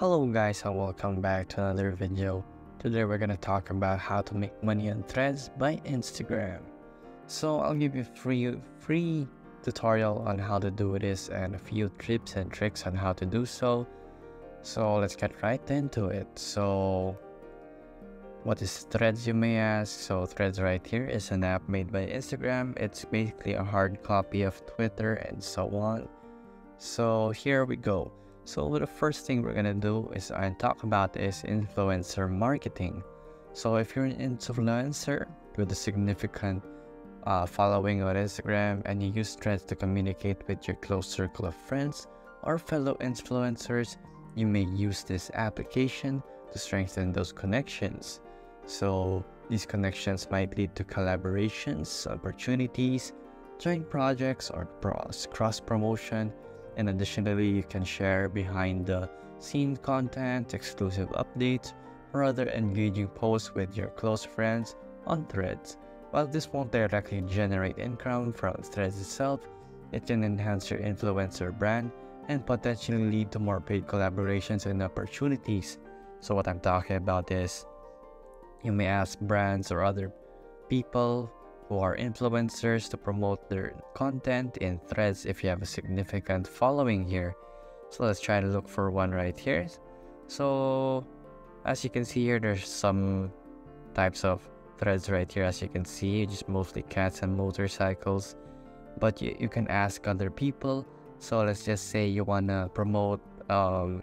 Hello guys and welcome back to another video. Today we're gonna talk about how to make money on Threads by Instagram. So I'll give you free tutorial on how to do this and a few tips and tricks on how to do so. So let's get right into it. So what is Threads, you may ask? So Threads right here is an app made by Instagram. It's basically a hard copy of Twitter and so on. So here we go. So the first thing we're gonna do is talk about is influencer marketing. So if you're an influencer with a significant following on Instagram and you use Threads to communicate with your close circle of friends or fellow influencers, you may use this application to strengthen those connections. So these connections might lead to collaborations, opportunities, joint projects, or cross promotion. And additionally, you can share behind the scene content, exclusive updates, or other engaging posts with your close friends on Threads. While this won't directly generate income from Threads itself, it can enhance your influencer brand and potentially lead to more paid collaborations and opportunities. So what I'm talking about is, you may ask brands or other people who are influencers to promote their content in Threads if you have a significant following here. So let's try to look for one right here. So as you can see here, there's some types of threads right here. As you can see, just mostly cats and motorcycles, but you can ask other people. So let's just say you want to promote a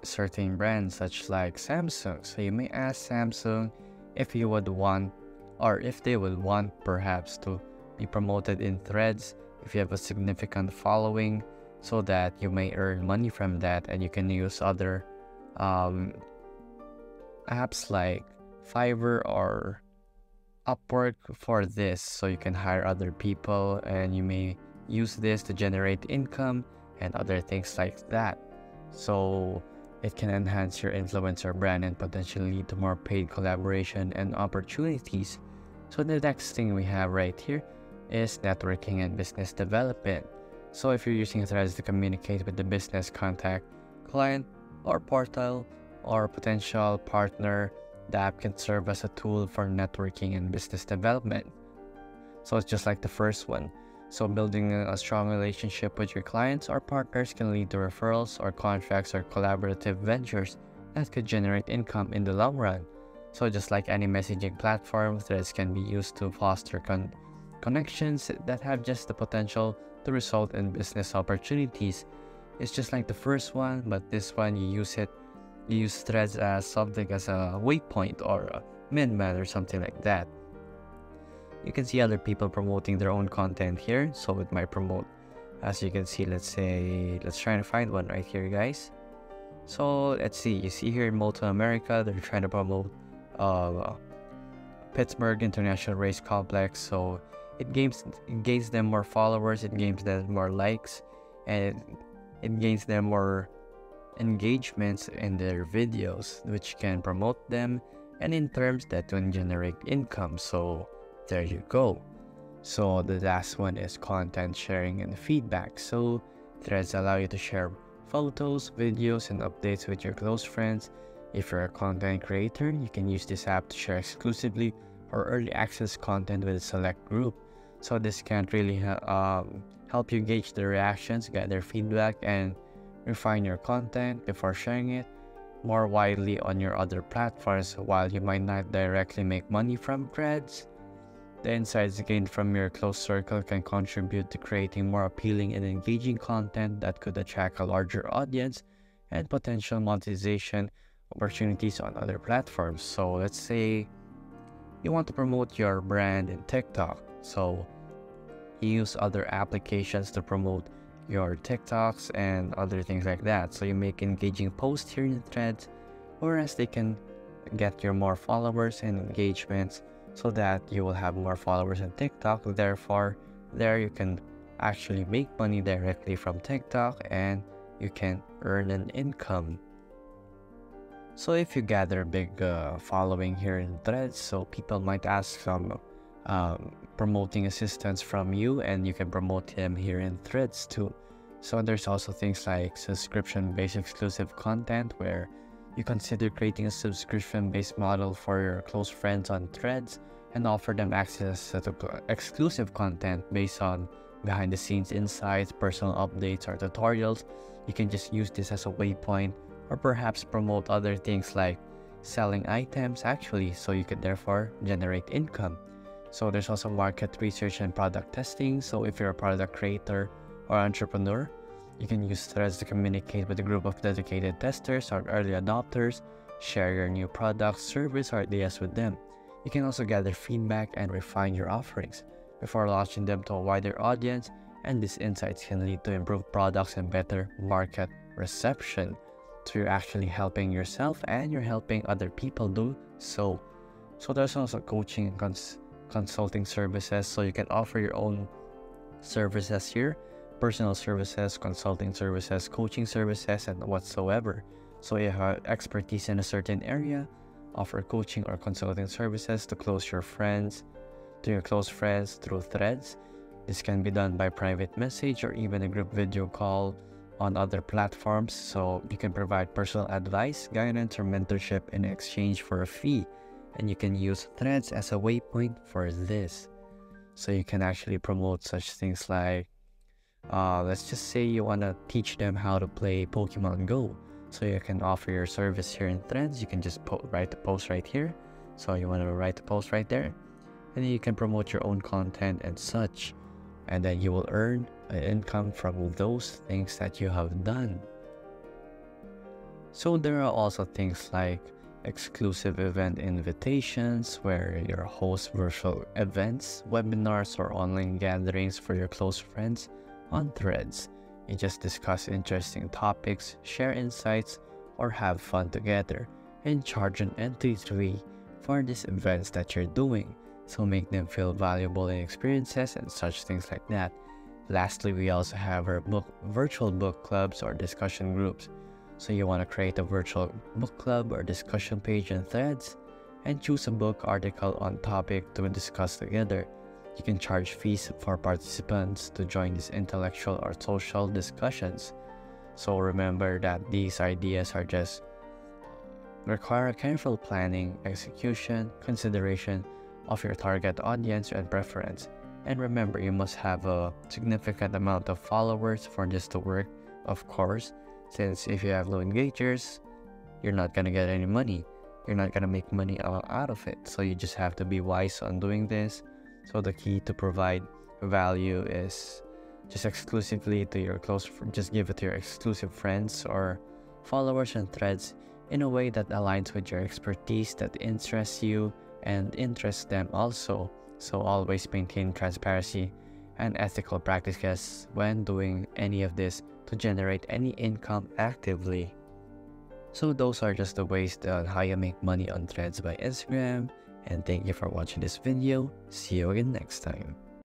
certain brand such like Samsung. So you may ask Samsung if you would want, or if they would want perhaps to be promoted in Threads if you have a significant following, so that you may earn money from that, and you can use other apps like Fiverr or Upwork for this. So you can hire other people and you may use this to generate income and other things like that. So it can enhance your influencer brand and potentially lead to more paid collaboration and opportunities. So the next thing we have right here is networking and business development. So if you're using Threads to communicate with the business contact, client, or portal, or potential partner, the app can serve as a tool for networking and business development. So it's just like the first one. So building a strong relationship with your clients or partners can lead to referrals or contracts or collaborative ventures that could generate income in the long run. So just like any messaging platform, Threads can be used to foster connections that have just the potential to result in business opportunities. It's just like the first one, but this one you use Threads as something as a waypoint or a min-man or something like that. You can see other people promoting their own content here. So it might promote, as you can see, let's try to find one right here, guys. So let's see, you see here in Moto America, they're trying to promote Pittsburgh International Race Complex. So it gains them more followers, it gains them more likes, and it gains them more engagements in their videos, which can promote them, and in terms that can generate income. So there you go. So the last one is content sharing and feedback. So Threads allow you to share photos, videos, and updates with your close friends. If you're a content creator, you can use this app to share exclusively or early access content with a select group. So this can really help you gauge the reactions, gather feedback, and refine your content before sharing it more widely on your other platforms. While you might not directly make money from Threads, the insights gained from your close circle can contribute to creating more appealing and engaging content that could attract a larger audience and potential monetization opportunities on other platforms. So let's say you want to promote your brand in TikTok. So you use other applications to promote your TikToks and other things like that. So you make engaging posts here in Threads, whereas they can get your more followers and engagements, so that you will have more followers on TikTok. Therefore, there you can actually make money directly from TikTok and you can earn an income. So if you gather a big following here in Threads, so people might ask some promoting assistance from you, and you can promote him here in Threads too. So there's also things like subscription-based exclusive content, where you consider creating a subscription-based model for your close friends on Threads and offer them access to exclusive content based on behind-the-scenes insights, personal updates, or tutorials. You can just use this as a waypoint, or perhaps promote other things like selling items actually, so you could therefore generate income. So there's also market research and product testing. So if you're a product creator or entrepreneur, you can use Threads to communicate with a group of dedicated testers or early adopters, share your new products, service, or ideas with them. You can also gather feedback and refine your offerings before launching them to a wider audience, and these insights can lead to improved products and better market reception. So you're actually helping yourself and you're helping other people do so. So there's also coaching and consulting services, so you can offer your own services here: personal services, consulting services, coaching services, and whatsoever. So you have expertise in a certain area, offer coaching or consulting services to your close friends through Threads. This can be done by private message or even a group video call on other platforms. So you can provide personal advice, guidance, or mentorship in exchange for a fee, and you can use Threads as a waypoint for this. So you can actually promote such things like, let's just say you want to teach them how to play Pokemon Go. So you can offer your service here in Threads. You can just write the post right here. So you want to write the post right there, and then you can promote your own content and such, and then you will earn an income from those things that you have done. So there are also things like exclusive event invitations, where you host virtual events, webinars, or online gatherings for your close friends on Threads. You just discuss interesting topics, share insights, or have fun together, and charge an entry fee for these events that you're doing. So make them feel valuable in experiences and such things like that. Lastly, we also have our virtual book clubs or discussion groups. So you want to create a virtual book club or discussion page in Threads and choose a book article on topic to discuss together. You can charge fees for participants to join these intellectual or social discussions. So remember that these ideas are just require careful planning, execution, consideration of your target audience and preference. And remember, you must have a significant amount of followers for this to work, of course, since if you have low engagers, you're not gonna get any money. You're not gonna make money out of it. So you just have to be wise on doing this. So the key to provide value is just exclusively to your just give it to your exclusive friends or followers and Threads in a way that aligns with your expertise, that interests you and interests them also. So always maintain transparency and ethical practices when doing any of this to generate any income actively. So those are just the ways on how you make money on Threads by Instagram. And thank you for watching this video. See you again next time.